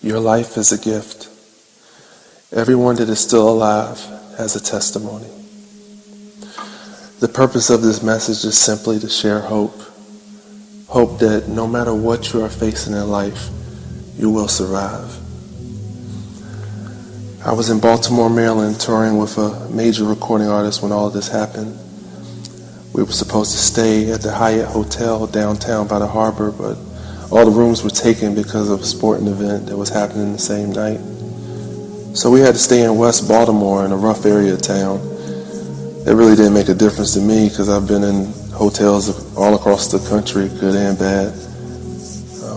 Your life is a gift. Everyone that is still alive has a testimony. The purpose of this message is simply to share hope. Hope that no matter what you are facing in life, you will survive. I was in Baltimore, Maryland, touring with a major recording artist when all of this happened. We were supposed to stay at the Hyatt Hotel downtown by the harbor, but all the rooms were taken because of a sporting event that was happening the same night. So we had to stay in West Baltimore in a rough area of town. It really didn't make a difference to me because I've been in hotels all across the country, good and bad.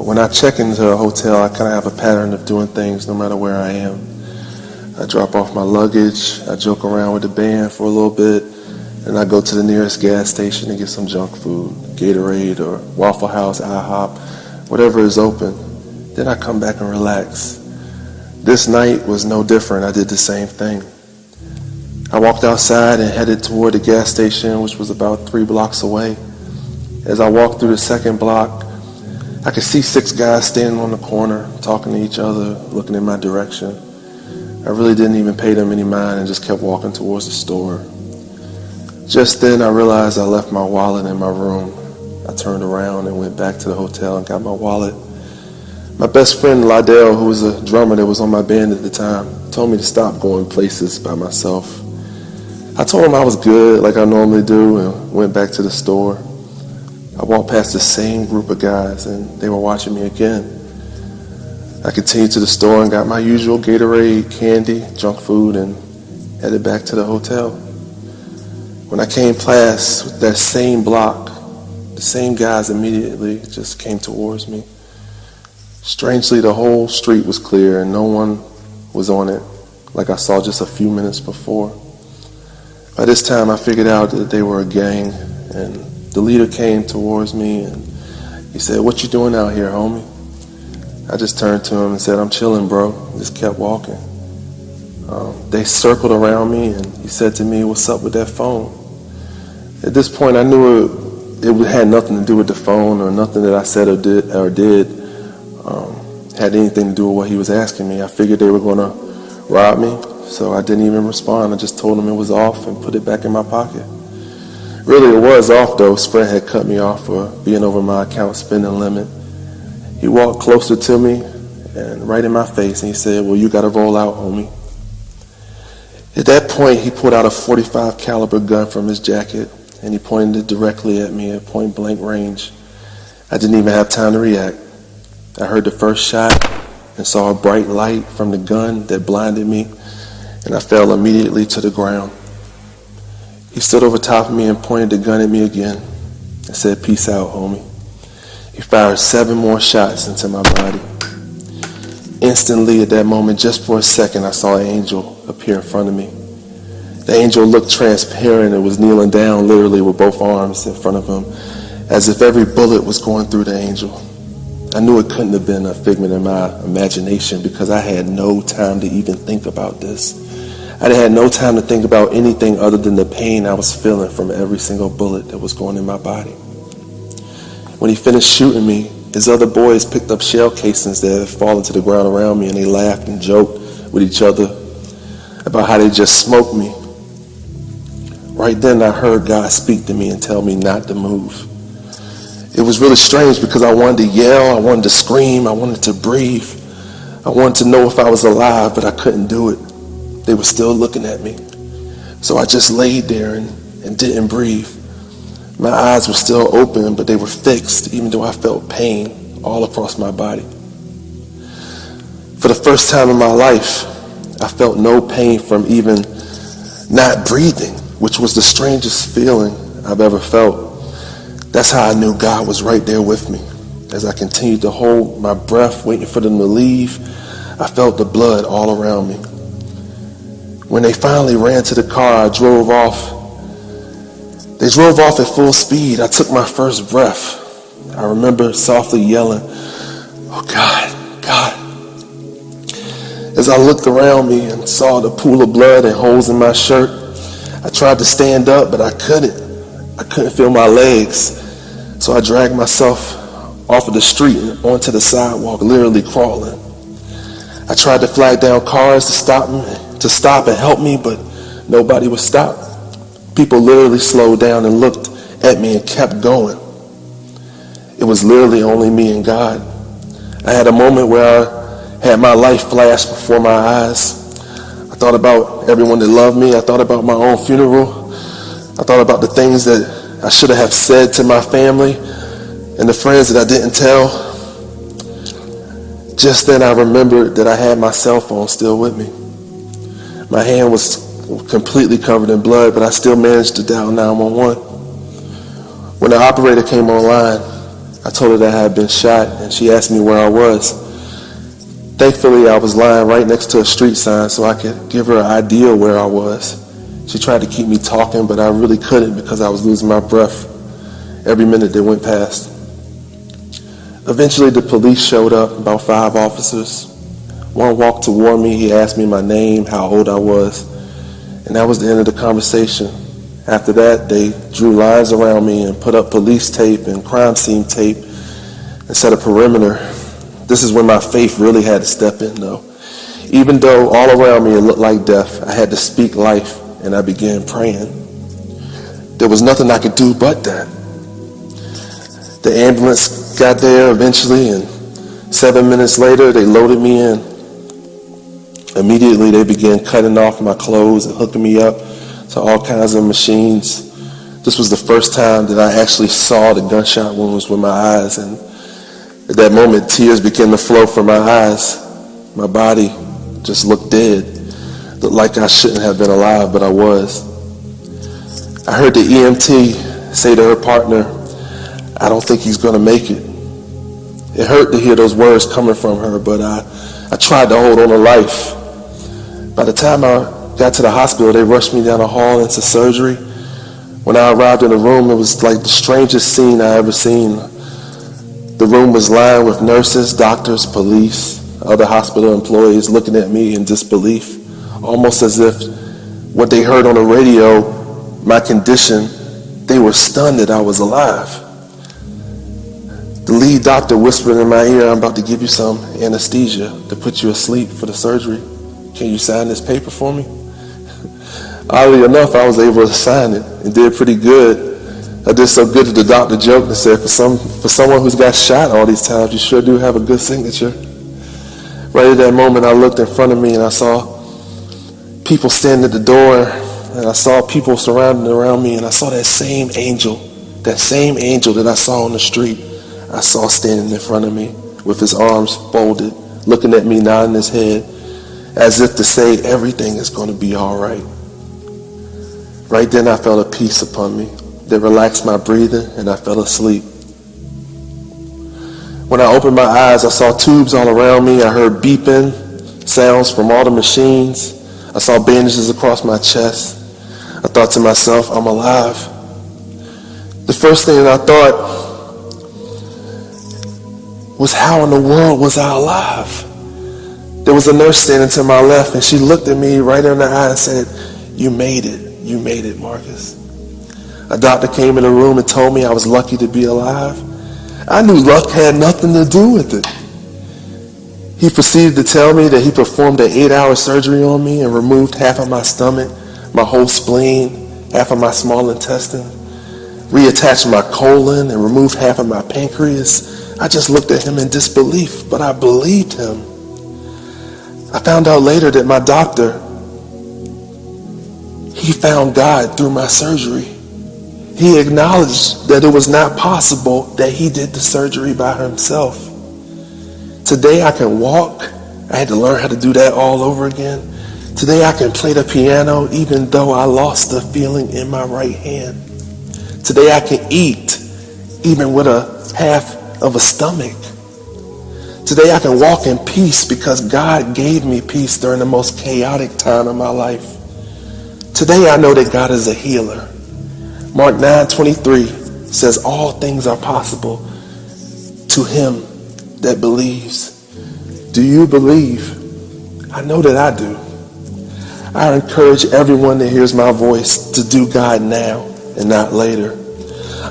When I check into a hotel, I kind of have a pattern of doing things no matter where I am. I drop off my luggage, I joke around with the band for a little bit, and I go to the nearest gas station and get some junk food, Gatorade or Waffle House, IHOP, whatever is open. Then I come back and relax. This night was no different. I did the same thing. I walked outside and headed toward the gas station, which was about 3 blocks away. As I walked through the second block, I could see 6 guys standing on the corner, talking to each other, looking in my direction. I really didn't even pay them any mind and just kept walking towards the store. Just then I realized I left my wallet in my room. I turned around and went back to the hotel and got my wallet. My best friend Lydell, who was a drummer that was on my band at the time, told me to stop going places by myself. I told him I was good like I normally do and went back to the store. I walked past the same group of guys and they were watching me again. I continued to the store and got my usual Gatorade, candy, junk food, and headed back to the hotel. When I came past that same block, the same guys immediately just came towards me. Strangely, the whole street was clear and no one was on it like I saw just a few minutes before. By this time, I figured out that they were a gang, and the leader came towards me and he said, "What you doing out here, homie?" I just turned to him and said, "I'm chilling, bro." Just kept walking. They circled around me and he said to me, "What's up with that phone?" At this point, I knew it had nothing to do with the phone or nothing that I said or did had anything to do with what he was asking me. I figured they were going to rob me, so I didn't even respond. I just told him it was off and put it back in my pocket. Really, it was off, though. Sprint had cut me off for being over my account spending limit. He walked closer to me and right in my face, and he said, "Well, you got to roll out, homie." At that point, he pulled out a .45 caliber gun from his jacket, and he pointed it directly at me at point blank range. I didn't even have time to react. I heard the first shot and saw a bright light from the gun that blinded me, and I fell immediately to the ground. He stood over top of me and pointed the gun at me again and said, "Peace out, homie." He fired 7 more shots into my body. Instantly, at that moment, just for a second, I saw an angel appear in front of me. The angel looked transparent and was kneeling down literally with both arms in front of him, as if every bullet was going through the angel. I knew it couldn't have been a figment of my imagination because I had no time to even think about this. I had no time to think about anything other than the pain I was feeling from every single bullet that was going in my body. When he finished shooting me, his other boys picked up shell casings that had fallen to the ground around me, and they laughed and joked with each other about how they just smoked me. Right then I heard God speak to me and tell me not to move. It was really strange because I wanted to yell, I wanted to scream, I wanted to breathe. I wanted to know if I was alive, but I couldn't do it. They were still looking at me. So I just laid there and didn't breathe. My eyes were still open, but they were fixed, even though I felt pain all across my body. For the first time in my life, I felt no pain from even not breathing, which was the strangest feeling I've ever felt. That's how I knew God was right there with me. As I continued to hold my breath, waiting for them to leave, I felt the blood all around me. When they finally ran to the car, I drove off. They drove off at full speed. I took my first breath. I remember softly yelling, "Oh God, God." As I looked around me and saw the pool of blood and holes in my shirt, I tried to stand up, but I couldn't. I couldn't feel my legs. So I dragged myself off of the street and onto the sidewalk, literally crawling. I tried to flag down cars to stop and help me, but nobody would stop. People literally slowed down and looked at me and kept going. It was literally only me and God. I had a moment where I had my life flash before my eyes. I thought about everyone that loved me. I thought about my own funeral. I thought about the things that I should have said to my family and the friends that I didn't tell. Just then I remembered that I had my cell phone still with me. My hand was completely covered in blood, but I still managed to dial 911. When the operator came online, I told her that I had been shot, and she asked me where I was. Thankfully, I was lying right next to a street sign so I could give her an idea where I was. She tried to keep me talking, but I really couldn't because I was losing my breath every minute that went past. Eventually, the police showed up, about 5 officers. One walked toward me. He asked me my name, how old I was, and that was the end of the conversation. After that, they drew lines around me and put up police tape and crime scene tape and set a perimeter. This is when my faith really had to step in, though. Even though all around me it looked like death, I had to speak life, and I began praying. There was nothing I could do but that. The ambulance got there eventually, and 7 minutes later, they loaded me in. Immediately, they began cutting off my clothes and hooking me up to all kinds of machines. This was the first time that I actually saw the gunshot wounds with my eyes, and at that moment, tears began to flow from my eyes. My body just looked dead. Looked like I shouldn't have been alive, but I was. I heard the EMT say to her partner, "I don't think he's going to make it." It hurt to hear those words coming from her, but I tried to hold on to life. By the time I got to the hospital, they rushed me down the hall into surgery. When I arrived in the room, it was like the strangest scene I ever seen. The room was lined with nurses, doctors, police, other hospital employees looking at me in disbelief, almost as if what they heard on the radio, my condition, they were stunned that I was alive. The lead doctor whispered in my ear, "I'm about to give you some anesthesia to put you asleep for the surgery. Can you sign this paper for me?" Oddly enough, I was able to sign it and did pretty good. I did so good that the doctor joked and said, for someone who's got shot all these times, you sure do have a good signature. Right at that moment, I looked in front of me and I saw people standing at the door, and I saw people surrounding around me, and I saw that same angel that I saw on the street. I saw standing in front of me with his arms folded, looking at me, nodding his head, as if to say everything is going to be all right. Right then I felt a peace upon me that relaxed my breathing, and I fell asleep. When I opened my eyes, I saw tubes all around me. I heard beeping sounds from all the machines. I saw bandages across my chest. I thought to myself, I'm alive. The first thing that I thought was, how in the world was I alive? There was a nurse standing to my left, and she looked at me right in the eye and said, "You made it. You made it, Marcus." A doctor came in the room and told me I was lucky to be alive. I knew luck had nothing to do with it. He proceeded to tell me that he performed an 8-hour surgery on me and removed half of my stomach, my whole spleen, half of my small intestine, reattached my colon, and removed half of my pancreas. I just looked at him in disbelief, but I believed him. I found out later that my doctor, he found God through my surgery. He acknowledged that it was not possible that he did the surgery by himself. Today I can walk. I had to learn how to do that all over again. Today I can play the piano even though I lost the feeling in my right hand. Today I can eat even with a half of a stomach. Today I can walk in peace because God gave me peace during the most chaotic time of my life. Today I know that God is a healer. Mark 9:23 says all things are possible to him that believes. Do you believe? I know that I do. I encourage everyone that hears my voice to do God now and not later.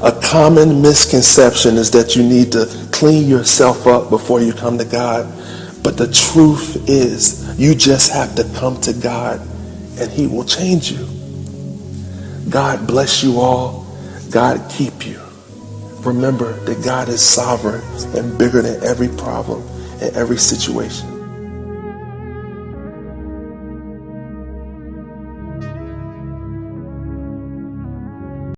A common misconception is that you need to clean yourself up before you come to God. But the truth is, you just have to come to God and he will change you. God bless you all. God keep you. Remember that God is sovereign and bigger than every problem and every situation.